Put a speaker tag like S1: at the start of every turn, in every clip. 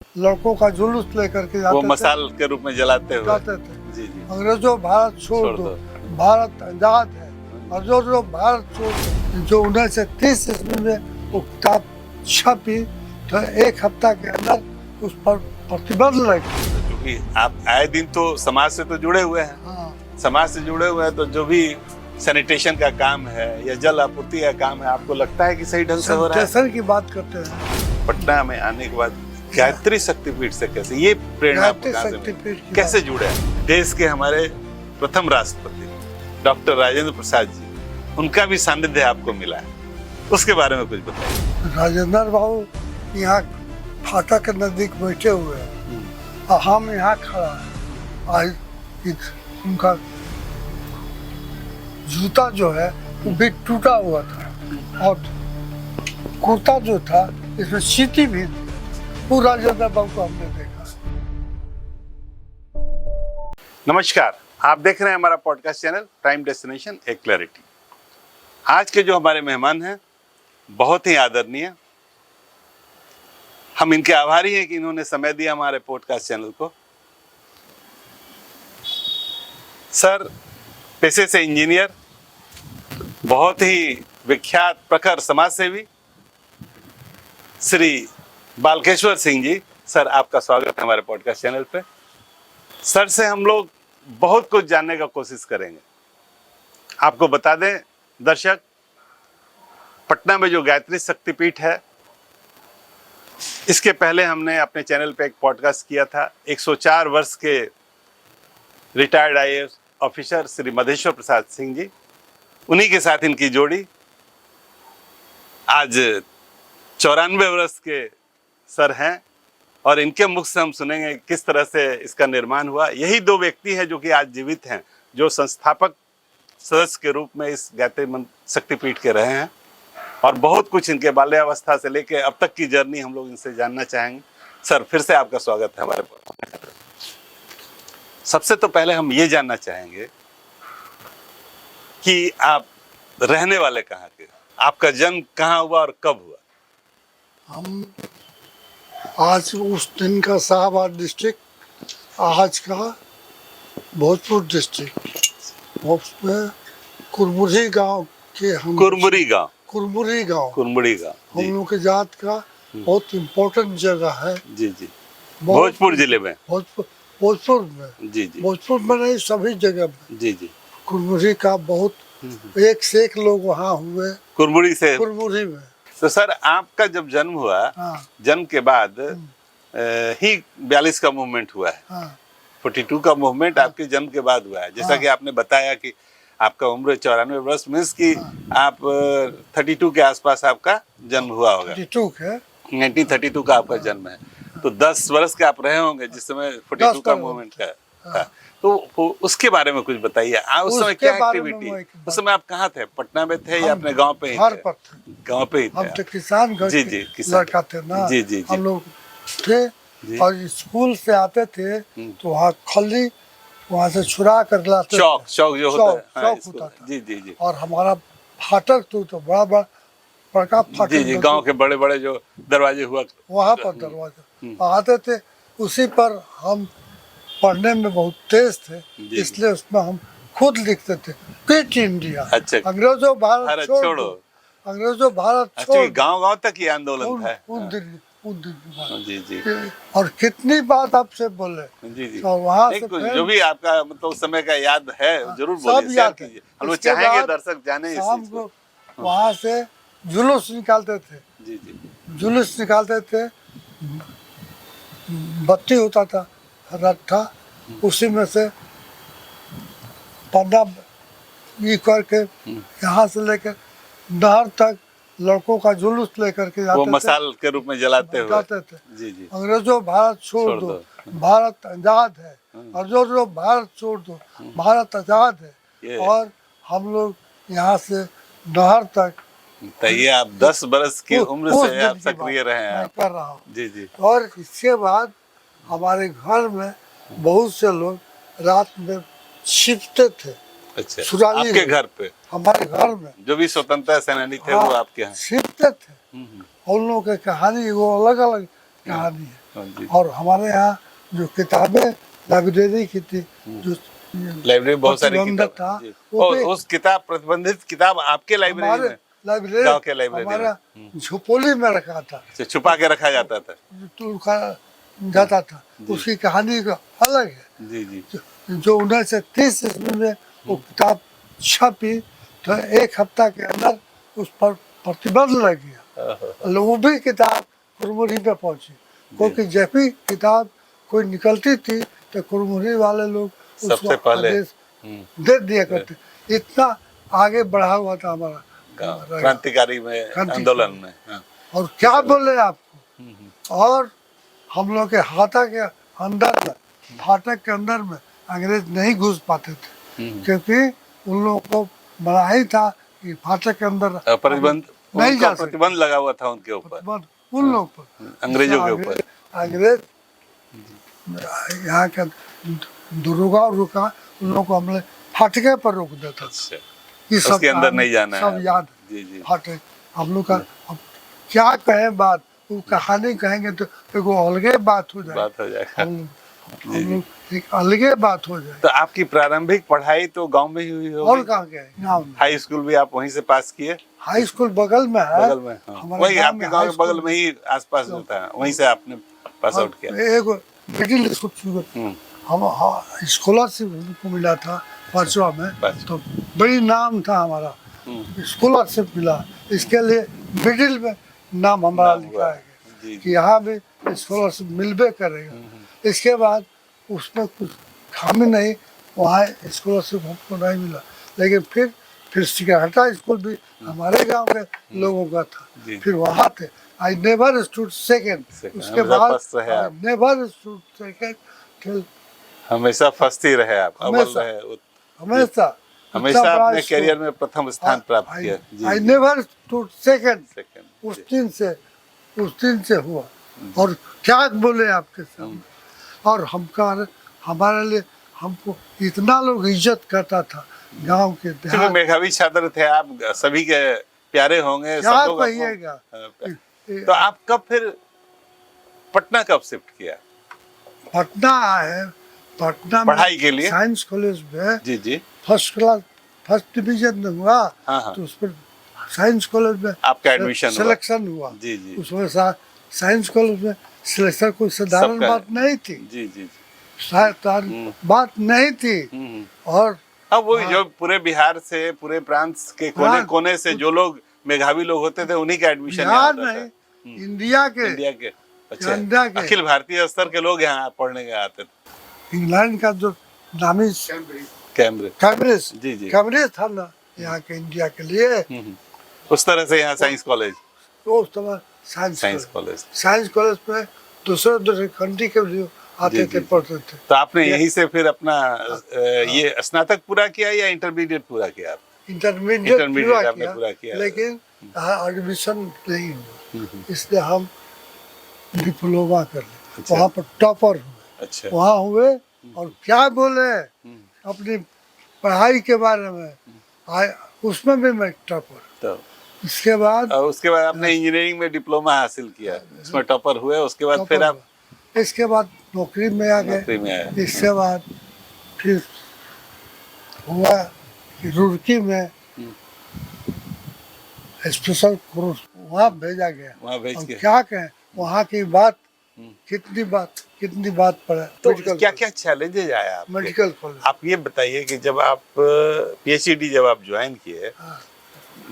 S1: लड़कों का जुलूस लेकर के जाते
S2: वो
S1: थे,
S2: मसाल के रूप में जलाते हुए।
S1: जाते थे।
S2: जी जी।
S1: अंग्रेजों भारत छोड़ दो, भारत आजाद है। और जो भारत छोड़ दो, जो 1930 ईस्वी में वो किताब छपी तो एक हफ्ता के अंदर उस पर प्रतिबंध लग गया।
S2: क्योंकि आप आए दिन तो समाज से तो जुड़े हुए हैं,
S1: हाँ,
S2: समाज से जुड़े हुए हैं, तो जो भी सैनिटेशन का काम है या जल आपूर्ति का काम है, आपको लगता है कि सही ढंग से हो रहा है?
S1: सैनिटेशन की बात करते हैं।
S2: पटना में आने के बाद गायत्री शक्तिपीठ से कैसे ये प्रेरणा आपको कहाँ से मिली? कैसे जुड़े हैं? देश के हमारे प्रथम राष्ट्रपति डॉक्टर राजेंद्र प्रसाद जी, उनका भी सानिध्य आपको मिला है, उसके बारे में कुछ बताइए।
S1: राजेंद्र बाबू यहाँ फाटक के नजदीक बैठे हुए हैं और हम यहाँ खड़ा है। आज उनका जूता जो है वो भी टूटा हुआ था और कुर्ता जो था इसमें सीटी भी थी। वो राजेंद्र बाबू को हमने देखा।
S2: नमस्कार, आप देख रहे हैं हमारा पॉडकास्ट चैनल प्राइम डेस्टिनेशन ए क्लैरिटी। आज के जो हमारे मेहमान हैं बहुत ही आदरणीय, हम इनके आभारी हैं कि इन्होंने समय दिया हमारे पॉडकास्ट चैनल को। सर पेशे से इंजीनियर, बहुत ही विख्यात प्रखर समाज सेवी श्री बालकेश्वर सिंह जी। सर आपका स्वागत है हमारे पॉडकास्ट चैनल पे। सर से हम लोग बहुत कुछ जानने का कोशिश करेंगे। आपको बता दें दर्शक, पटना में जो गायत्री शक्तिपीठ है, इसके पहले हमने अपने चैनल पे एक पॉडकास्ट किया था 104 वर्ष के retired IAS officer Shri Madheshwar Prasad Singh ji, उन्हीं के साथ इनकी जोड़ी। आज 94 वर्ष के सर हैं और इनके मुख से हम सुनेंगे किस तरह से इसका निर्माण हुआ। यही दो व्यक्ति हैं जो कि आज जीवित हैं, जो संस्थापक सदस्य के रूप में इस गायत्री शक्तिपीठ के रहे हैं और बहुत कुछ इनके बाल्यावस्था से लेके अब तक की जर्नी हम लोग इनसे जानना चाहेंगे। सर फिर से आपका स्वागत है हमारे पास। सबसे तो पहले हम ये जानना चाहेंगे कि आप रहने वाले कहाँ के, आपका जन्म कहाँ हुआ और कब हुआ?
S1: हम आज उस दिन का शाहबाद डिस्ट्रिक्ट, आज का भोजपुर डिस्ट्रिक्ट, उसमें कुरमुरी गांव के हम
S2: कुरमुरी गांव
S1: हम लोग के जात का बहुत इम्पोर्टेंट जगह है।
S2: जी जी, भोजपुर जिले में,
S1: भोजपुर में,
S2: जी जी,
S1: भोजपुर में नहीं सभी जगह में
S2: जी जी,
S1: कुरमुरी का बहुत एक से एक लोग वहाँ हुए कुरमुरी में।
S2: तो सर आपका जब जन्म हुआ,
S1: हाँ,
S2: जन्म के बाद ही 42 का मूवमेंट हुआ है।
S1: हाँ,
S2: 42 का मूवमेंट आपके जन्म के बाद हुआ है। जैसा कि आपने बताया कि आपका उम्र 94 वर्ष, मीन्स कि आप 32 के आसपास आपका जन्म हुआ होगा। 1932 का आपका जन्म है, तो 10 वर्ष के आप रहे होंगे जिस समय 42 का मूवमेंट का था। तो उसके बारे में कुछ बताइए। उस समय क्या एक्टिविटी, उस समय आप कहाँ थे? पटना में थे या अपने गांव पे ही थे? गांव पे ही थे।
S1: हम तो किसान घर के लड़का थे ना।
S2: जी जी,
S1: हम लोग थे और स्कूल से आते थे तो वहाँ खली वहाँ से छुरा कर लाते,
S2: चौक जो होता है,
S1: होता था।
S2: जी जी जी।
S1: और हमारा फाटक तो बड़का फाटक,
S2: जी जी, गांव के बड़े बड़े जो दरवाजे हुआ, वहाँ
S1: पर दरवाजा आते थे, उसी पर हम पढ़ने में बहुत तेज थे, इसलिए उसमें हम खुद लिखते थे क्विट इंडिया।
S2: अच्छा,
S1: अंग्रेजों भारत छोड़ो, अंग्रेजों भारत छोड़ो।
S2: गांव तक ये आंदोलन था
S1: उन दिन
S2: जी जी।
S1: और कितनी बात आपसे बोले
S2: जी जी।
S1: और वहाँ से
S2: जो भी आपका मतलब उस समय का याद है जरूर बोलिए, शेयर कीजिए। हम लोग चाहेंगे दर्शक जाने।
S1: शाम को वहाँ से जुलूस निकालते थे।
S2: जी जी,
S1: जुलूस निकालते थे, बत्ती होता था, रट्ठा, उसी में से पन्ना ये करके यहाँ से लेकर नहर तक लड़कों का जुलूस लेकर के जाते
S2: वो मसाल के रूप में जलाते
S1: थे।
S2: जी जी।
S1: अंग्रेजों भारत छोड़ दो, भारत आजाद है। और जो भारत छोड़ दो, भारत आजाद है। और हम लोग यहाँ से नहर तक,
S2: तो ये आप 10 बरस की उम्र से आप सक्रिय रहे हैं।
S1: कर रहा हूँ।
S2: जी जी।
S1: और इसके बाद हमारे घर में बहुत से लोग रात में छिपते थे।
S2: अच्छा, आपके घर पे?
S1: हमारे घर में
S2: जो भी स्वतंत्रता सेनानी थे वो आपके यहाँ
S1: छिपते थे। उन लोगों की कहानी वो अलग अलग कहानी है।
S2: हाँ जी।
S1: और हमारे यहाँ जो किताबें लाइब्रेरी की थी, जो
S2: लाइब्रेरी बहुत सारी
S1: प्रतिबंध
S2: किताब
S1: था,
S2: जी।
S1: वो
S2: और
S1: भी
S2: उस किताब प्रतिबंधित किताब आपके लाइब्रेरी
S1: हमारे
S2: में,
S1: लाइब्रेरी
S2: गांव के लाइब्रेरी में
S1: हमारा झोपड़ी में रखा था,
S2: छुपा के रखा जाता था।
S1: तो रखा जाता था।
S2: जी।
S1: उसकी कहानी का अलग है।
S2: जी जी
S1: जो 1930 ईस्वी में वो किताब छपी तो एक हफ्ता के अंदर उस पर प्रतिबंध लग गया। वो भी किताब कुरमुरी पे पहुंची, क्योंकि जब भी किताब कोई निकलती थी तो कुरमुरी वाले लोग उसको
S2: सबसे पहले
S1: आदेश दे दिया करते। इतना आगे बढ़ा हुआ था हमारा
S2: क्रांतिकारी में, आंदोलन में। हाँ।
S1: और क्या बोले आपको, और हम लोग के हाथा के अंदर में, फाटक के अंदर में अंग्रेज नहीं घुस पाते थे, क्योंकि उन लोगों को बड़ा ही था कि फाटक के अंदर
S2: प्रतिबंध,
S1: नहीं
S2: उनका
S1: जा सकते।
S2: प्रतिबंध लगा हुआ था उनके ऊपर,
S1: प्रतिबंध उन लोग पर,
S2: अंग्रेजों के ऊपर।
S1: अंग्रेज यहाँ का दुर्गा रुका, उन लोगों को हमने फाटके पर रोक देता था।
S2: अच्छा,
S1: ये सब
S2: उसके अंदर नहीं जाना है।
S1: सब याद
S2: जी जी
S1: फाटक हम लोग का। अब क्या कहें बात, वो कहानी कहेंगे तो एगो अलगे बात हो जाए,
S2: बात हो जाएगा।
S1: हम लोग एक अलगे बात हो जाए।
S2: तो आपकी प्रारंभिक पढ़ाई तो गांव में ही हुई
S1: और
S2: होगी?
S1: कहाँ गए गाँव में?
S2: हाई स्कूल भी आप वहीं से पास किए?
S1: हाई स्कूल बगल में है,
S2: बगल में? हाँ।
S1: हमारे
S2: वही
S1: गाँव
S2: आपके
S1: में
S2: गांव
S1: हाई
S2: के बगल
S1: स्कूल
S2: में ही आसपास जो था, वहीं से आपने पास आउट किया?
S1: एगो मिडिल स्कूल हम स्कॉलरशिप हमको मिला था पांचवा में, तो बड़ी नाम था हमारा, स्कॉलरशिप मिला। इसके लिए मिडिल में नाम हमारा लिखा है कि यहाँ भी स्कॉलरशिप मिलबे करेगा। इसके बाद उसमें कुछ खामी नहीं, वहाँ स्कॉलरशिप हमको नहीं मिला, लेकिन फिर सिकरहटा स्कूल भी हमारे गांव के लोगों का था, फिर वहाँ थे। आई नेवर स्टूड सेकेंड, उसके बाद नेवर स्टूड सेकेंड,
S2: हमेशा फर्स्ट ही रहे आप, अव्वल रहे,
S1: हमेशा
S2: हमेशा अपने करियर में प्रथम स्थान प्राप्त किया।
S1: आई नेवर स्टूड सेकेंड, उस दिन से हुआ। और क्या बोले आपके सामने, और हमारे लिए हमको इतना लोग इज्जत करता था गांव के देहात।
S2: मेधावी छात्र थे आप, सभी के प्यारे होंगे,
S1: क्या
S2: सब लोग
S1: कहिएगा।
S2: तो आप कब फिर पटना कब शिफ्ट किया?
S1: पटना आए, पटना
S2: पढ़ाई के लिए
S1: साइंस कॉलेज में
S2: जी जी
S1: फर्स्ट क्लास फर्स्ट डिवीजन में हुआ।
S2: हाँ।
S1: तो उस पर साइंस कॉलेज में
S2: आपका एडमिशन
S1: सिलेक्शन हुआ।
S2: जी जी
S1: उसमें साइंस कॉलेज में सिलेक्शन कोई साधारण बात नहीं थी।
S2: जी जी
S1: बात नहीं थी। और
S2: अब वो जो पूरे बिहार से, पूरे प्रांत के कोने कोने से जो लोग मेधावी लोग होते थे, उन्हीं का एडमिशन
S1: बिहार नहीं, इंडिया के
S2: अच्छा, अखिल भारतीय स्तर के लोग यहाँ पढ़ने के आते थे।
S1: इंग्लैंड का जो नामी कैम्ब्रिज
S2: जी जी
S1: कैम्ब्रिज था ना यहाँ के इंडिया के लिए,
S2: उस तरह से यहाँ साइंस कॉलेज,
S1: तो उस समय साइंस कॉलेज में दूसरे कंट्री के लिए आते थे, पढ़ते थे।
S2: तो आपने यहीं से फिर अपना ये स्नातक पूरा किया या इंटरमीडिएट पूरा किया?
S1: इंटरमीडिएट आपने पूरा किया, लेकिन एडमिशन नहीं हुआ, इसलिए हम डिप्लोमा कर ले। वहाँ पर टॉपर हुए।
S2: अच्छा।
S1: वहाँ हुए और क्या बोले अपनी पढ़ाई के बारे में, उसमें भी मैं टॉपर।
S2: तो
S1: इसके बाद
S2: आपने इंजीनियरिंग में डिप्लोमा हासिल किया, उसमें टॉपर हुए। उसके बाद फिर आप
S1: इसके बाद नौकरी में आ गए। इसके बाद फिर हुआ रुड़की में स्पेशल कोर्स वहाँ भेजा गया।
S2: वहाँ भेज के
S1: क्या कहें, वहाँ की बात कितनी बात पड़ा।
S2: तो क्या क्या चैलेंजेज आया
S1: मेडिकल कॉलेज?
S2: आप ये बताइए कि जब आप पीएचडी जब आप ज्वाइन किए,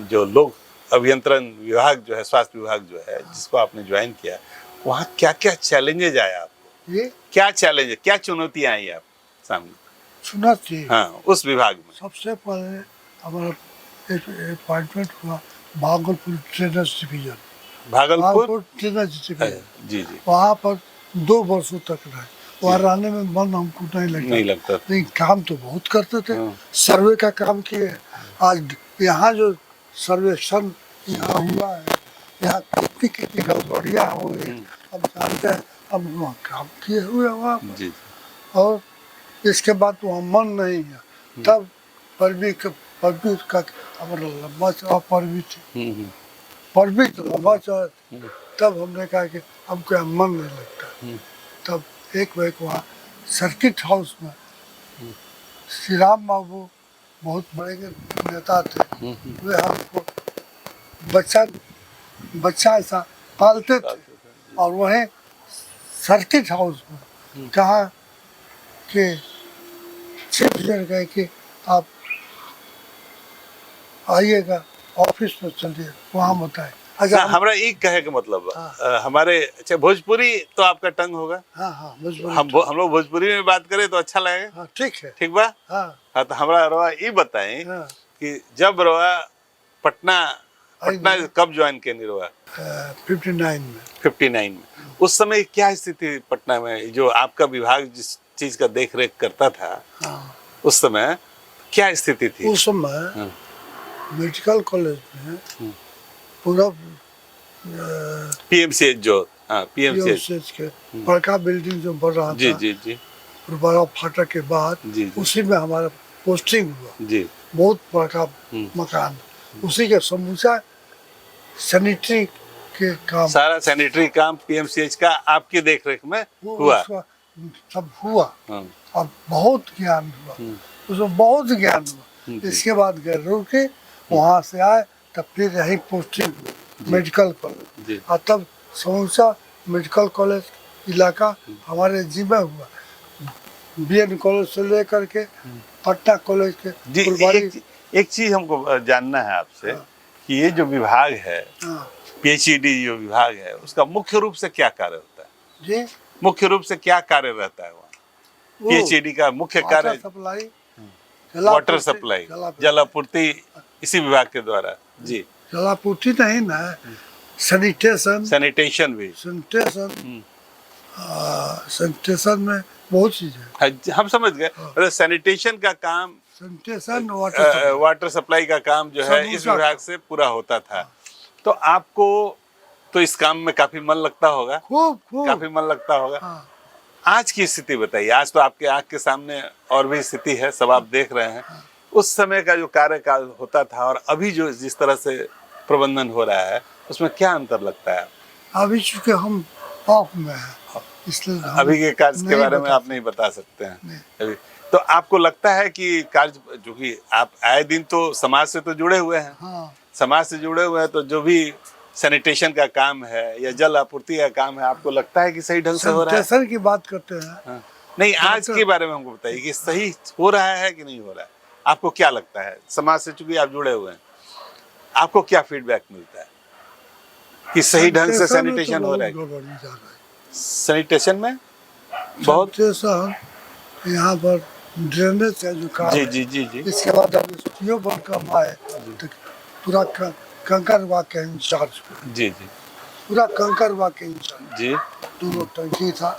S2: जो लोग अभियंत्रण विभाग जो है, स्वास्थ्य विभाग जो है, जिसको आपने ज्वाइन किया, वहाँ क्या क्या चैलेंजेज आया आपको?
S1: ये
S2: क्या चैलेंज, क्या चुनौतियाँ आई आप सामने?
S1: चुनौती,
S2: हाँ, उस विभाग में
S1: सबसे पहले हमारा अपॉइंटमेंट हुआ Bhagalpur trainers division. Bhagalpur trainers division
S2: जी जी।
S1: वहाँ पर 2 वर्षों तक रहे। वहाँ रहने में मन हमको नहीं लगता, लेकिन काम तो बहुत करते थे। सर्वे का काम किए। आज यहाँ जो सर्वेक्षण यहाँ हुआ है, यहाँ कितनी गड़बड़ियाँ हो गई, अब जानते हैं। अब वहाँ काम किए हुए वहाँ पर, और इसके बाद वहाँ मन नहीं है। तब परवी का हमारा लंबा चौड़ा परवी थी, परवी तो लंबा चौड़ा। तब हमने कहा कि अब क्या मन नहीं लगता। तब एक वहाँ सर्किट हाउस में श्री राम बाबू बहुत बड़े नेता थे, वे हमको बच्चा ऐसा पालते थे और वहीं सर्किट हाउस में कहा कि चीफ इंजीनियर कहे कि आप आइएगा ऑफिस में, चलिए वहाँ बताए। अच्छा
S2: हमारा एक कहे का मतलब हमारे अच्छा भोजपुरी तो आपका टंग होगा।
S1: हाँ हाँ भोजपुरी
S2: हम लोग भोजपुरी में बात करें तो अच्छा लगेगा।
S1: हाँ ठीक है।
S2: ठीक बा।
S1: हाँ
S2: तो हमारा रवा ये बताएं कि जब रवा पटना कब ज्वाइन किया रवा?
S1: 59 में।
S2: 59 में। उस समय क्या स्थिति थी पटना में, जो आपका विभाग जिस चीज का देख रेख करता था? उस समय क्या स्थिति थी?
S1: उस समय मेडिकल कॉलेज में पूरा
S2: पीएमसीएच जो पीएमसीएच
S1: के बड़का बिल्डिंग जो बन रहा था,
S2: जी
S1: बड़ा फाटक के बाद
S2: जी
S1: उसी में हमारा पोस्टिंग हुआ
S2: जी।
S1: बहुत बड़का मकान, उसी के समूचा सैनिटरी के काम,
S2: सारा सैनिटरी काम पीएमसीएच का आपकी देखरेख में हुआ,
S1: सब हुआ और बहुत ज्ञान हुआ उसमें, बहुत ज्ञान हुआ। इसके बाद गैर के वहाँ से आए तब फिर यही पोस्टिंग मेडिकल कॉलेज, और तब समूचा मेडिकल कॉलेज इलाका हमारे जिम्मे हुआ, बीएन कॉलेज से लेकर के पटना कॉलेज के।
S2: जी एक चीज हमको जानना है आपसे कि ये जो विभाग है पीएचईडी जो विभाग है उसका मुख्य रूप से क्या कार्य होता है?
S1: जी
S2: मुख्य रूप से क्या कार्य रहता है वहाँ? पीएचईडी का मुख्य कार्य
S1: सप्लाई,
S2: वाटर सप्लाई, जल आपूर्ति इसी विभाग के द्वारा। जी
S1: जलापूर्ति नहीं ना, सैनिटेशन,
S2: सैनिटेशन भी,
S1: सैनिटेशन में बहुत चीज है।
S2: हम समझ गए। सैनिटेशन का काम,
S1: सैनिटेशन
S2: वाटर सप्लाई का काम जो है इस विभाग से पूरा होता था। तो आपको तो इस काम में काफी मन लगता होगा,
S1: खूब
S2: काफी मन लगता होगा। आज की स्थिति बताइए। आज तो आपके आंख के सामने और भी स्थिति है, सब आप देख रहे हैं। उस समय का जो कार्यकाल होता था और अभी जो जिस तरह से प्रबंधन हो रहा है उसमें क्या अंतर लगता है?
S1: अभी चूंकि हम ऑफ में हैं, इसलिए
S2: अभी के कार्य के बारे में आप नहीं बता सकते हैं अभी। तो आपको लगता है कि कार्य, जो कि आप आए दिन तो समाज से तो जुड़े हुए हैं, समाज से जुड़े हुए हैं, तो जो भी सैनिटेशन का काम है या जल आपूर्ति का काम है, आपको लगता है कि सही ढंग से हो रहा है?
S1: सैनिटेशन की बात करते हैं
S2: नहीं, आज के बारे में हमको बताइए कि सही हो रहा है कि नहीं हो रहा है? आपको क्या लगता है? समाज से चूंकि आप जुड़े हुए हैं, आपको क्या फीडबैक मिलता है कि सही ढंग से सैनिटेशन हो रहा है? सैनिटेशन में बहुत
S1: यहाँ पर ड्रेनेज का जो काम,
S2: जी।
S1: इसके बाद अब पर काम आए तो पूरा कंकरवा के इंचार्ज, जी पूरा कंकरवा के इंचार्ज, जी दोनों टंकी था,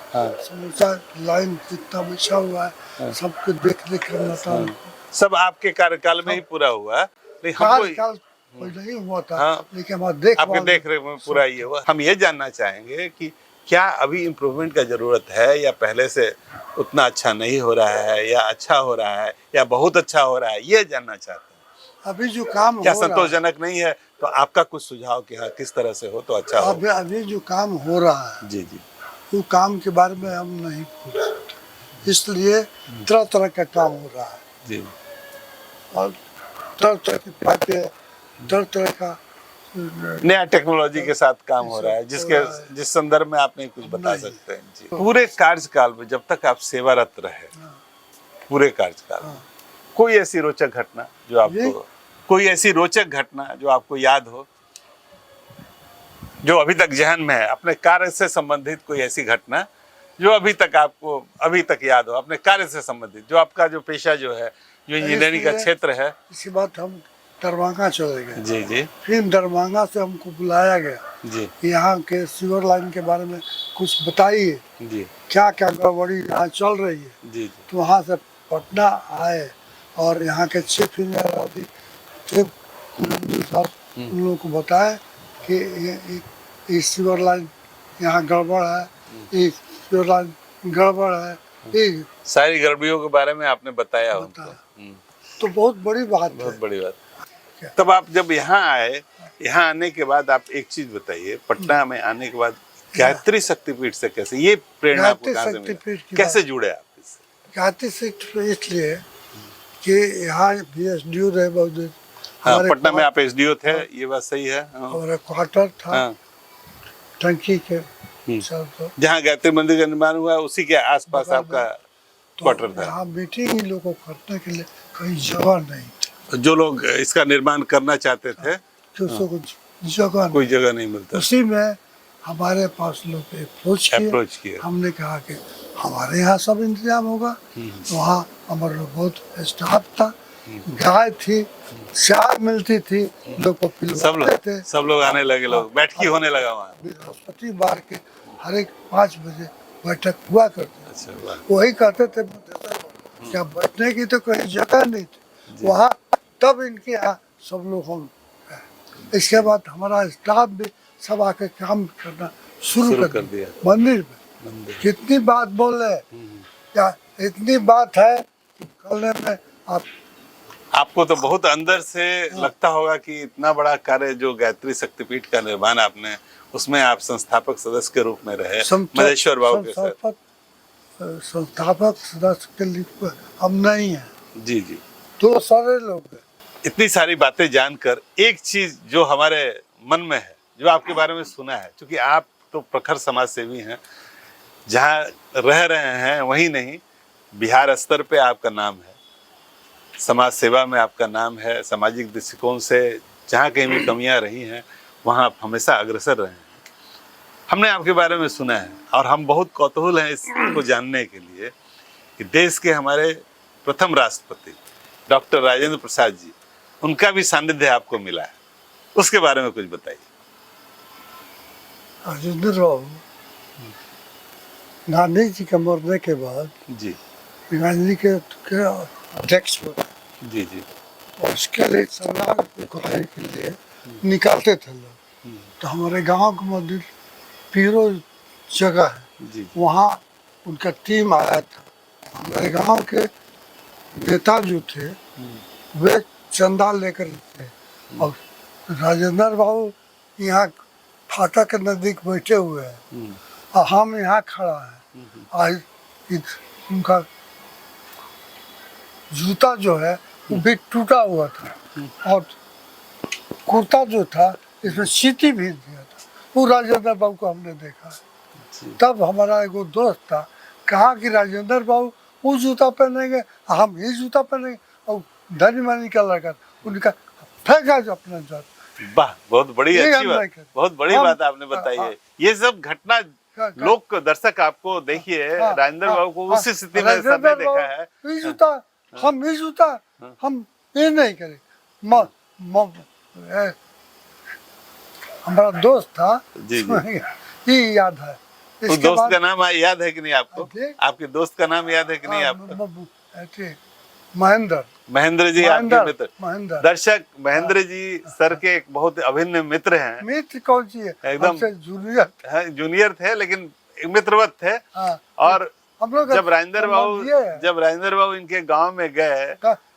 S1: समूचा लाइन जितना बिछा हुआ है सबको देख रेख करना था।
S2: सब आपके कार्यकाल में ही पूरा हुआ?
S1: कार्यकाल नहीं हुआ था, लेकिन
S2: आपके देख रेख में पूरा ये हुआ। हम ये जानना चाहेंगे कि क्या अभी इम्प्रूवमेंट का जरूरत है, या पहले से उतना अच्छा नहीं हो रहा है, या अच्छा हो रहा है, या बहुत अच्छा हो रहा है, ये जानना चाहते हैं।
S1: अभी जो काम
S2: क्या संतोषजनक नहीं है? तो आपका कुछ सुझाव कि हाँ किस तरह से हो तो अच्छा हो।
S1: अभी जो काम हो रहा है,
S2: जी
S1: वो काम के बारे में हम नहीं पूछ सकते, इसलिए तरह तरह का काम हो रहा है
S2: जी,
S1: और तरह तरह की पाइपें, तरह तरह का
S2: नया टेक्नोलॉजी के साथ काम हो रहा है, जिस संदर्भ में आप नहीं कुछ बता सकते हैं। जी पूरे कार्यकाल में जब तक आप सेवारत रहे, पूरे कार्यकाल में कोई ऐसी रोचक घटना जो आपको, कोई ऐसी रोचक घटना जो आपको याद हो, जो अभी तक जहन में है, अपने कार्य से संबंधित कोई ऐसी घटना जो अभी तक आपको अभी तक याद हो, अपने कार्य से संबंधित, जो आपका जो पेशा जो है, जो इंजीनियरिंग का क्षेत्र है।
S1: इसके बाद हम दरभंगा चले गए।
S2: जी
S1: फिर दरभंगा से हमको बुलाया गया
S2: जी,
S1: यहाँ के सीवर लाइन के बारे में कुछ बताइए
S2: जी,
S1: क्या क्या गड़बड़ी यहाँ चल रही है। जी। तो वहाँ से पटना आए और यहाँ के चीफ इंजीनियर साहब उन लोगों को बताया कि ये सीवर लाइन यहाँ गड़बड़ है, ये सीवर लाइन गड़बड़ है, ये
S2: सारी गड़बड़ियों के बारे में आपने बताया उनको।
S1: तो बहुत बड़ी बात,
S2: बहुत बड़ी बात। तब आप जब यहाँ आए, यहाँ आने के बाद आप एक चीज बताइए, पटना में आने के बाद गायत्री शक्तिपीठ से कैसे, ये प्रेरणा आपको
S1: गायत्री
S2: कहाँ से मिली?
S1: शक्तिपीठ की
S2: कैसे जुड़े आप इससे?
S1: गायत्री शक्तिपीठ इसलिए कि यहाँ भी एसडीओ रहे बहुत दिन।
S2: हाँ,
S1: हमारे
S2: पटना में आप एसडीओ थे, ये बात सही है। हाँ,
S1: हमारा क्वार्टर था
S2: हाँ,
S1: टंकी के सब तो
S2: जहाँ गायत्री मंदिर का निर्माण हुआ उसी के आसपास
S1: बगल
S2: आपका
S1: तो
S2: क्वार्टर था।
S1: यहाँ मीटिंग ही लोगों को करने के लिए कहीं जगह नहीं थी,
S2: जो लोग इसका निर्माण करना चाहते थे
S1: किसी को जगह
S2: कोई
S1: नहीं।
S2: जगह नहीं मिलता,
S1: उसी में हमारे पास लोग
S2: अप्रोच किया।
S1: हमने कहा कि हमारे यहाँ सब इंतजाम होगा। वहाँ हमारे लोग बहुत स्टाफ था, गाय थी, चाय मिलती थी, लोग को पिलवाते थे।
S2: सब लोग आने लगे, लोग बैठकी होने लगा वहाँ।
S1: बृहस्पतिवार के हर एक 5 बजे बैठक हुआ करती।
S2: अच्छा, वाह।
S1: वही कहते थे क्या बैठने की तो कोई जगह नहीं थी वहाँ, तब इनके यहाँ सब लोग हम। इसके बाद हमारा स्टाफ भी सब आके काम करना शुरू कर दिया मंदिर में। कितनी बात बोले, क्या इतनी बात है कि करने में
S2: आपको तो बहुत अंदर से लगता होगा कि इतना बड़ा कार्य जो गायत्री शक्तिपीठ का निर्माण आपने, उसमें आप संस्थापक सदस्य के रूप में रहे मधेश्वर बाबू के साथ।
S1: संस्थापक सदस्य के लिए हम नहीं है
S2: जी जी,
S1: तो सारे लोग हैं।
S2: इतनी सारी बातें जानकर एक चीज जो हमारे मन में है, जो आपके बारे में सुना है, क्योंकि आप तो प्रखर समाज सेवी हैं, जहाँ रह रहे हैं वहीं नहीं, बिहार स्तर पे आपका नाम है, समाज सेवा में आपका नाम है, सामाजिक दृष्टिकोण से जहाँ कहीं भी कमियां रही हैं वहाँ आप हमेशा अग्रसर रहे हैं। हमने आपके बारे में सुना है और हम बहुत कौतूहल हैं इसको जानने के लिए कि देश के हमारे प्रथम राष्ट्रपति डॉक्टर राजेंद्र प्रसाद जी, उनका भी सानिध्य आपको मिला है, उसके बारे में कुछ बताइए।
S1: राजेंद्र बाबू गांधी जी के मरने के बाद
S2: जी
S1: गांधी के अध्यक्ष बने।
S2: जी जी,
S1: और उसके लिए संग्राम कराने के लिए निकालते थे लोग। तो हमारे गांव के मंदिर पीरो जगह है
S2: जी,
S1: वहाँ उनका टीम आया था। हमारे गांव के नेता जो थे वे चंदा लेकर थे, और राजेंद्र बाबू यहाँ फाटक के नजदीक बैठे हुए हैं और हम यहाँ खड़ा है। आज उनका जूता जो है वो भी टूटा हुआ था और कुर्ता जो था इसमें सीटी भी दिया था। वो राजेंद्र बाबू को हमने देखा है। तब हमारा एक दोस्त था, कहा कि राजेंद्र बाबू वो जूता पहनेंगे, हम ये जूता पहनेंगे। और धनी मानी का लड़का उनका फेंका जो अपना जूता।
S2: वाह, बहुत बड़ी अच्छी बात, बहुत बड़ी बात आपने बताई है। ये सब घटना लोग दर्शक आपको देखिए, राजेंद्र बाबू को उस स्थिति में सबने देखा है।
S1: ये जूता हम ये जूता हम ये नहीं करे। हमारा दोस्त था
S2: जी जी,
S1: ये याद है।
S2: उस दोस्त का नाम याद है कि नहीं आपको? आपके दोस्त का नाम याद है कि नहीं आपको? महेंद्र जी, आपके मित्र। दर्शक, महेंद्र जी सर के एक बहुत अभिन्न मित्र हैं।
S1: मित्र कौन सी है,
S2: एकदम जूनियर थे लेकिन मित्रवत थे। और जब राजेंद्र बाबू इनके गांव में गए,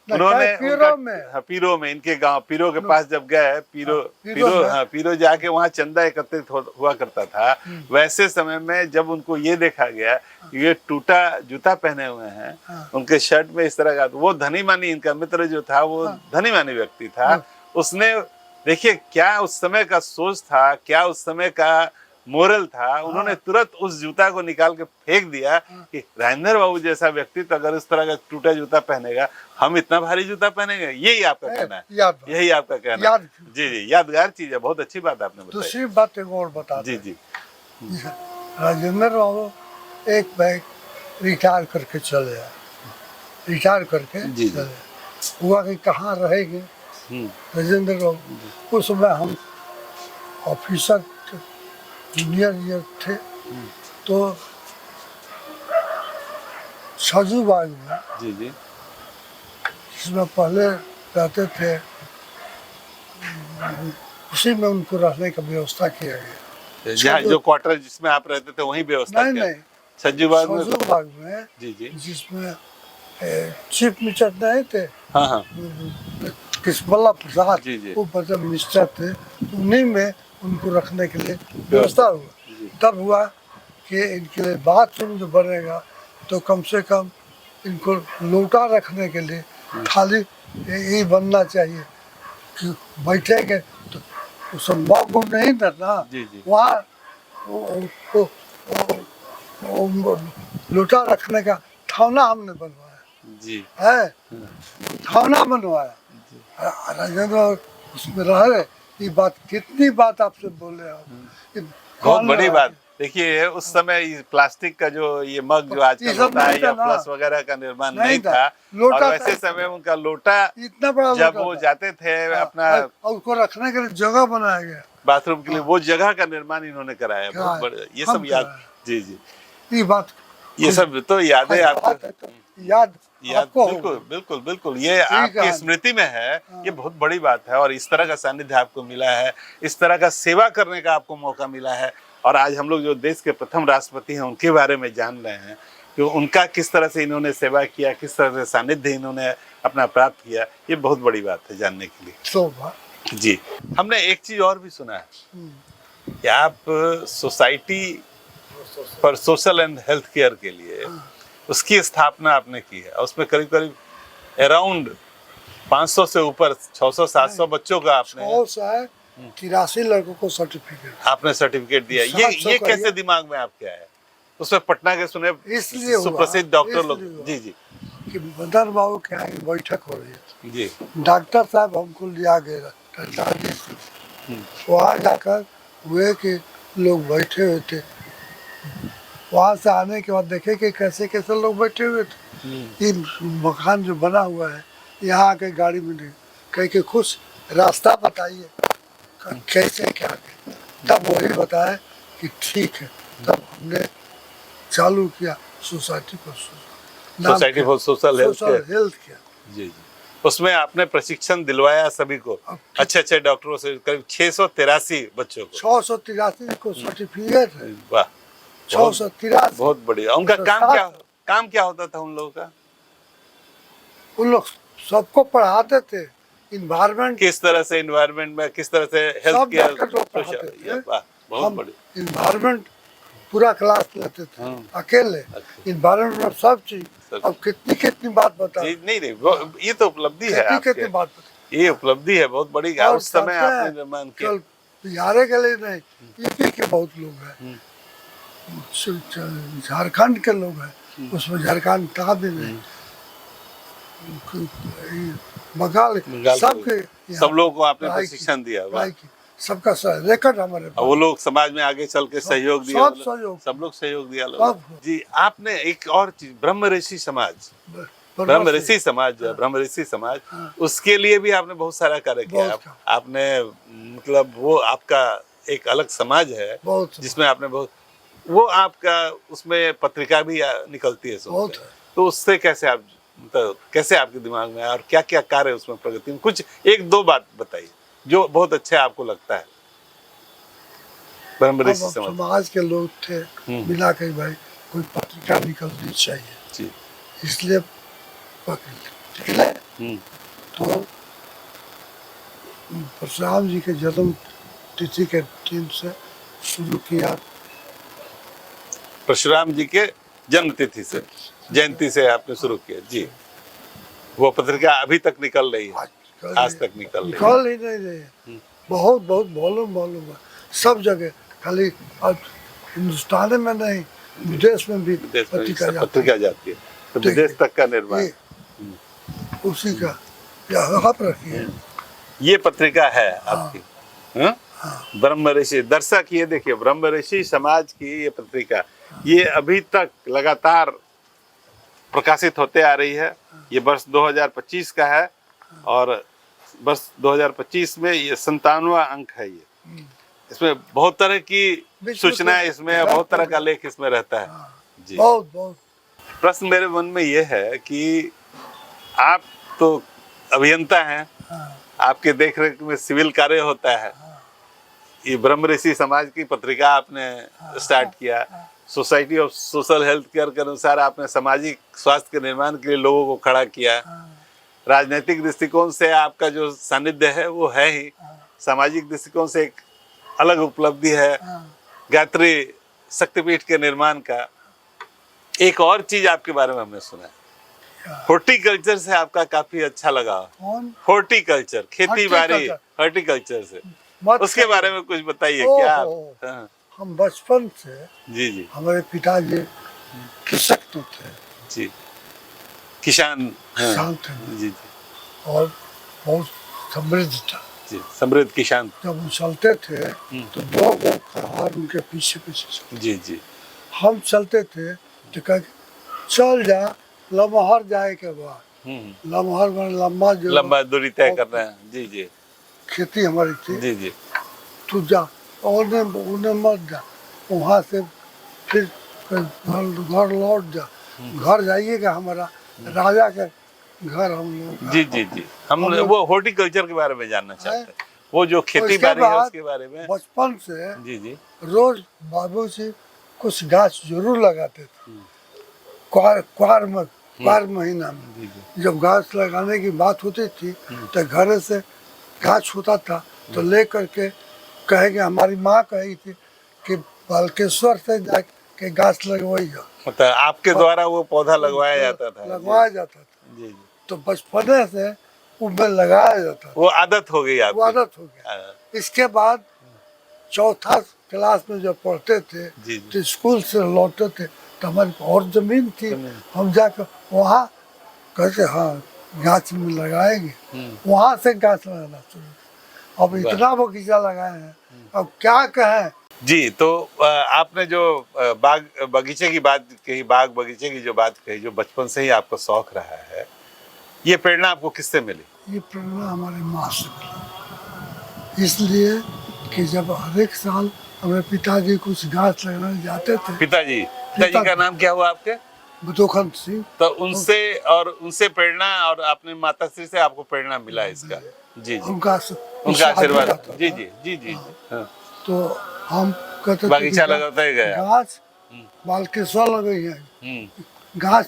S2: उन्होंने पीरो में इनके गांव पीरो के पास जब गए, पीरो जाके वहाँ चंदा एकत्रित हुआ करता था। वैसे समय में जब उनको ये देखा गया ये टूटा जूता पहने हुए हैं, उनके शर्ट में इस तरह का, वो धनी मानी, इनका मित्र जो था वो धनी मानी व्यक्ति था। उसने देखिए क्या उस समय का सोच था, क्या उस समय का मोरल था। उन्होंने तुरंत उस जूता को निकाल के फेंक दिया कि राजेंद्र बाबू जैसा व्यक्ति तो अगर इस तरह का टूटा जूता पहनेगा, हम इतना भारी जूता पहनेंगे। यही आपका कहना है? यही आपका कहना है? जी जी, यादगार चीज है, बहुत अच्छी बात आपने बताई।
S1: दूसरी बात एक और बता
S2: जी जी,
S1: राजेंद्र बाबू एक बैग रिटायर करके चले आए, रिटायर करके चले हुआ कि कहाँ रहेंगे राजेंद्र बाबू। उस समय हम ऑफिसर जूनियर थे, तो छजूबाग में
S2: जी जी,
S1: जिसमें पहले रहते थे, उसी में उनको रहने का व्यवस्था किया गया।
S2: जहाँ जो क्वार्टर जिसमें आप रहते थे वहीं व्यवस्था किया? नहीं, छजूबाग
S1: में
S2: जी जी,
S1: जिसमें चीफ मिनिस्टर नहीं थे,
S2: हाँ हाँ,
S1: किस्मल्ला प्रसाद
S2: जी जी,
S1: वो मिनिस्टर थे, उन्हीं में उनको रखने के लिए व्यवस्था हुआ। तब हुआ कि इनके लिए बाथरूम जो बनेगा तो कम से कम इनको लोटा रखने के लिए थाली ये बनना चाहिए कि बैठेंगे तो संभव को नहीं ना।
S2: जी जी
S1: वहाँ वो- वो- वो लोटा रखने का ठौना हमने बनवाया
S2: जी
S1: है, ठौना बनवाया। राजेंद्र उसमें रह रहे, ये बात कितनी बात आपसे बोले हम, ये
S2: बहुत
S1: कौन
S2: बड़ी
S1: रहा
S2: बात।
S1: कि-
S2: देखिए उस समय ये प्लास्टिक का जो ये मग जो आजकल
S1: ये सब
S2: होता है
S1: नहीं था
S2: या
S1: ना।
S2: प्लस वगैरह का निर्माण
S1: नहीं
S2: नहीं
S1: था।
S2: था।
S1: लोटा
S2: और
S1: था
S2: वैसे
S1: इतना।
S2: समय उनका लोटा
S1: इतना बड़ा
S2: जब
S1: लोटा
S2: वो
S1: था।
S2: जाते थे अपना
S1: और उसको रखने के लिए जगह बनाया गया।
S2: बाथरूम के लिए, वो जगह का निर्माण इन्होंने कराया। बहुत
S1: कराया।
S2: बड़े ये
S1: हम
S2: सब याद।
S1: कराया।
S2: जी जी
S1: ये बात
S2: ये सब तो यादें
S1: बात
S2: आपको
S1: है तो याद
S2: याद।
S1: आपको
S2: बिल्कुल
S1: होगा।
S2: बिल्कुल बिल्कुल ये आपकी
S1: कहानी।
S2: स्मृति में है। ये बहुत बड़ी बात है और इस तरह का सानिध्य आपको मिला है, इस तरह का सेवा करने का आपको मौका मिला है। और आज हम लोग जो देश के प्रथम राष्ट्रपति हैं उनके बारे में जान रहे हैं कि उनका किस तरह से इन्होंने सेवा किया, किस तरह से सानिध्य इन्होंने अपना प्राप्त किया। ये बहुत बड़ी बात है जानने के लिए।
S1: शोभा।
S2: जी हमने एक चीज और भी सुना है कि आप society for social and health care के लिए उसकी स्थापना आपने की है और उसमें करीब करीब अराउंड 500 से ऊपर 600-700 बच्चों का आपने
S1: 83 लड़कों को सर्टिफिकेट
S2: सर्टिफिकेट दिया।
S1: 700
S2: ये
S1: का
S2: कैसे
S1: ये-
S2: दिमाग में आपके आया? उसमें पटना के सुने
S1: इसलिए हुआ,
S2: सुप्रसिद्ध डॉक्टर लोग।
S1: इसलिए हुआ।
S2: जी जी
S1: कि मदन बाबू के यहाँ की बैठक हो रही है।
S2: जी
S1: डॉक्टर साहब हमको लिया गया वहाँ जाकर हुए कि लोग बैठे हुए थे। वहाँ से आने के बाद देखे कि कैसे कैसे लोग बैठे हुए थे। ये मकान जो बना हुआ है यहाँ आके गाड़ी में नहीं कह के खुश रास्ता बताइए कैसे क्या है। तब वही बताया कि ठीक है। तब हमने चालू किया society for
S2: society for social health care.
S1: Health care.
S2: जी जी उसमें आपने प्रशिक्षण दिलवाया सभी को, अच्छे अच्छे डॉक्टरों से, करीब 683 बच्चों को।
S1: 683 को सर्टिफिकेट है।
S2: वाह
S1: 683
S2: बहुत बढ़िया। उनका काम क्या होता था उन लोगों का?
S1: उन लोग सबको पढ़ाते थे इन्वायरमेंट।
S2: किस तरह से इन्वायरमेंट में, किस तरह से हेल्थ
S1: सब
S2: केयर।
S1: डॉक्टर लोग पढ़ाते थे।
S2: बहुत
S1: हम
S2: बढ़िया।
S1: इन्वायरमेंट पूरा क्लास लेते थे अकेले। इन्वायरमेंट में सब चीज। अब कितनी कितनी बात बता।
S2: जी नहीं ये तो उपलब्धि है
S1: कितनी बात बता।
S2: ये उपलब्धि है बहुत बड़ी।
S1: और
S2: उस समय
S1: करते
S2: आपने
S1: हैं,
S2: निर्माण किया।
S1: केवल बिहार के लिए नहीं, यूपी के बहुत लोग हैं, झारखंड के लोग हैं, उसमें झारखंड का भी नहीं, बंगाल सबके
S2: सब लोगों को आपने
S1: पढ़ाई
S2: प्रशिक्षण दिया। वाह।
S1: पढ़ाई की सबका रिकॉर्ड हमारे
S2: और वो लोग समाज में आगे चल के सहयोग दिया।
S1: सब सहयोग।
S2: सब लोग सहयोग दिया
S1: सब।
S2: लोग। जी आपने एक और चीज ब्रह्म ऋषि समाज, ब्रह्म ऋषि समाज जो है, ब्रह्म ऋषि समाज, उसके लिए भी आपने बहुत सारा कार्य किया।
S1: बहुत
S2: आपने मतलब वो आपका एक अलग समाज है
S1: बहुत
S2: जिसमें आपने बहुत वो आपका उसमें पत्रिका भी निकलती है सुनते
S1: बहुत
S2: हैं। तो उससे कैसे आप मतलब कैसे आपके दिमाग में आया और क्या क्या कार्य उसमें प्रगति में, कुछ एक दो बात बताइए जो बहुत अच्छा आपको लगता है ब्रह्म ऋषि समाज।
S1: समाज के लोग थे मिला के भाई कोई पत्रिका निकलनी चाहिए
S2: जी
S1: इसलिए निकले। तो परशुराम जी के जन्म तिथि के दिन से शुरू किया।
S2: परशुराम जी के जन्म तिथि से, जयंती से आपने शुरू किया। जी वो पत्रिका अभी तक निकल रही है, आज तक निकल रही है।
S1: निकल ही नहीं रही। बहुत बहुत मालूम है सब जगह, खाली अब हिंदुस्तान में नहीं विदेश में भी
S2: विदेश में
S1: पत्रिका
S2: जाती है। तो विदेश तक का निर्माण
S1: उसी का यहाँ पर रखिए।
S2: ये पत्रिका है आपकी। हाँ? ब्रह्म ऋषि। दर्शक ये देखिए ब्रह्म ऋषि समाज की ये पत्रिका ये अभी तक लगातार प्रकाशित होते आ रही है। ये वर्ष 2025 का है और वर्ष 2025 में ये 57वां अंक है। ये इसमें बहुत तरह की सूचनाएं, इसमें बहुत तरह का लेख इसमें रहता है। जी
S1: बहुत बहुत
S2: प्रश्न मेरे मन में ये है कि आप तो अभियंता हैं, आपके देखरेख में सिविल कार्य होता है। ये ब्रह्म ऋषि समाज की पत्रिका आपने स्टार्ट किया, society of social health care के अनुसार आपने सामाजिक स्वास्थ्य के निर्माण के लिए लोगों को खड़ा किया। राजनीतिक दृष्टिकोण से आपका जो सानिध्य है वो है ही, सामाजिक दृष्टिकोण से एक अलग उपलब्धि है। गायत्री शक्तिपीठ के निर्माण का एक और चीज आपके बारे में हमने सुना है, हॉर्टिकल्चर से आपका काफी अच्छा लगा।
S1: कौन?
S2: हॉर्टिकल्चर, खेती बाड़ी,
S1: हॉर्टिकल्चर।
S2: हॉर्टिकल्चर से
S1: मत
S2: उसके
S1: कहिए।
S2: बारे में कुछ बताइए
S1: ओहो।
S2: क्या आप? हाँ,
S1: हम बचपन से,
S2: जी जी
S1: हमारे पिताजी कृषक तो थे,
S2: जी, किसान। हाँ,
S1: किसान थे
S2: जी जी
S1: और बहुत समृद्ध था।
S2: जी, समृद्ध किसान।
S1: जब वो चलते थे तो लोग और उनके पीछे पीछे चलते।
S2: जी जी
S1: हम चलते थे तो कह चल जा, लमहर जाए के बाद, लमहर में लंबा जो
S2: लंबा दूरी तय करना है। जी जी
S1: खेती हमारी थी,
S2: जी जी
S1: तू जा और उन्हें मत जा, वहाँ से फिर घर लौट जा। घर जाइएगा हमारा राजा के घर हम लोग।
S2: जी जी जी हम
S1: हम लोग-
S2: वो हॉर्टिकल्चर के बारे में जानना चाहते हैं, वो जो खेती
S1: उसके
S2: बाड़ी है
S1: बाद
S2: उसके बारे में।
S1: बचपन से
S2: जी जी
S1: रोज बाबू जी कुछ गाछ जरूर लगाते थे। क्वार महीना में
S2: जी जी
S1: जब गाछ लगाने की बात होती थी तो घर से गाछ होता था तो ले करके कहेंगे, हमारी माँ कही थी कि बालकेश्वर से जाके गाछ लगवाइए।
S2: मतलब आपके द्वारा वो पौधा लगवाया जाता था?
S1: लगवाया जाता था।
S2: जी जी
S1: तो बचपने से उसमें लगाया जाता था,
S2: वो आदत हो गई आपकी?
S1: वो आदत हो गया।
S2: हाँ,
S1: इसके बाद चौथा क्लास में जब पढ़ते थे
S2: जी जी
S1: तो स्कूल से लौटते थे तो हमारी और जमीन थी,
S2: जमीन।
S1: हम जाकर वहाँ कहते हाँ गाछ में लगाएंगे।
S2: हम्म,
S1: वहाँ से गाछ लगाना शुरू। अब इतना बगीचा लगाए हैं, अब क्या कहें।
S2: जी। तो आपने जो बाग बगीचे की बात कही, बाग बगीचे की जो बात कही, जो बचपन से ही आपको शौक रहा है, ये प्रेरणा आपको किससे मिली?
S1: ये प्रेरणा हमारे माँ से मिली, इसलिए कि जब हर एक साल हमारे पिताजी कुछ गाछ लगाने जाते थे।
S2: पिताजी, पिताजी का नाम क्या हुआ आपके?
S1: बुतोखंत सिंह।
S2: तो उनसे और उनसे प्रेरणा, और अपने माताश्री से आपको प्रेरणा मिला इसका? जी जी,
S1: उनका
S2: आशीर्वाद।
S1: आता
S2: जी
S1: था।
S2: जी जी जी हाँ।
S1: तो हम कहते थे
S2: बागीचा
S1: कि
S2: लगाता ही गया।
S1: गाछ बालकेश्वर लगई है,
S2: हम्म,
S1: गाछ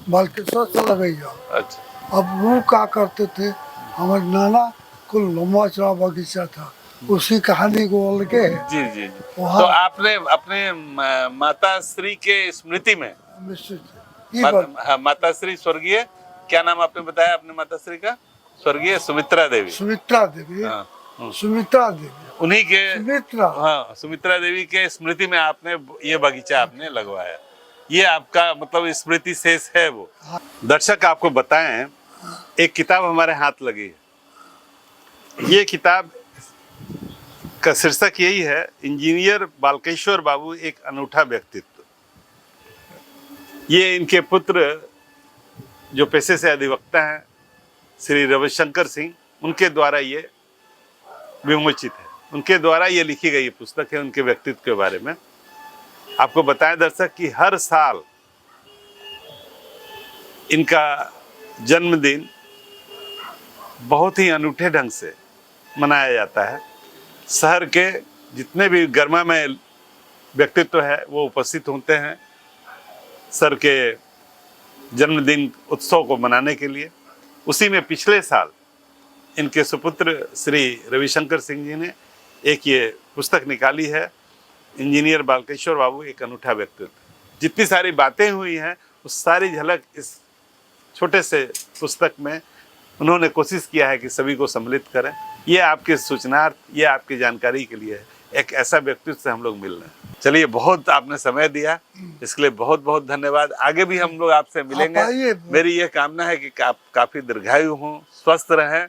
S1: बालकेश्वर से लगई है।
S2: अच्छा।
S1: अब वो क्या करते थे, हमारे नाना कुल लंबा चौड़ा बगीचा था, उसी कहानी को अलगे है।
S2: जी जी जी।
S1: वहाँ-
S2: तो आपने अपने माताश्री के स्मृति में, माताश्री स्वर्गीय, क्या नाम आपने बताया अपने माताश्री का? स्वर्गीय सुमित्रा देवी।
S1: सुमित्रा देवी।
S2: हाँ,
S1: सुमित्रा देवी,
S2: उन्हीं के,
S1: सुमित्रा।
S2: हाँ, सुमित्रा देवी के स्मृति में आपने ये बगीचा आपने लगवाया। ये आपका मतलब स्मृति शेष है वो। दर्शक आपको बताएं, एक किताब हमारे हाथ लगी है। ये किताब का शीर्षक यही है, इंजीनियर बालकेश्वर बाबू एक अनूठा व्यक्तित्व। ये इनके पुत्र जो पेशे से अधिवक्ता हैं, श्री रविशंकर सिंह, उनके द्वारा ये विमोचित है, उनके द्वारा ये लिखी गई पुस्तक है उनके व्यक्तित्व के बारे में। आपको बताएं दर्शक कि हर साल इनका जन्मदिन बहुत ही अनूठे ढंग से मनाया जाता है। शहर के जितने भी गरमा में व्यक्तित्व है वो उपस्थित होते हैं सर के जन्मदिन उत्सव को मनाने के लिए। उसी में पिछले साल इनके सुपुत्र श्री रविशंकर सिंह जी ने एक ये पुस्तक निकाली है, इंजीनियर बालकेश्वर बाबू एक अनूठा व्यक्तित्व। जितनी सारी बातें हुई हैं उस सारी झलक इस छोटे से पुस्तक में उन्होंने कोशिश किया है कि सभी को सम्मिलित करें। ये आपके सूचनार्थ, ये आपकी जानकारी के लिए है, एक ऐसा व्यक्तित्व से हम लोग मिल रहे हैं। चलिए, बहुत आपने समय दिया, इसके लिए बहुत बहुत धन्यवाद। आगे भी हम लोग आपसे मिलेंगे। मेरी ये कामना है कि आप काफी दीर्घायु हों, स्वस्थ रहें,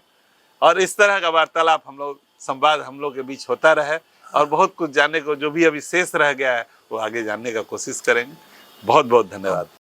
S2: और इस तरह का वार्तालाप हम लोग, संवाद हम लोग के बीच होता रहे, और बहुत कुछ जानने को जो भी अभी शेष रह गया है वो आगे जानने का कोशिश करेंगे। बहुत बहुत धन्यवाद।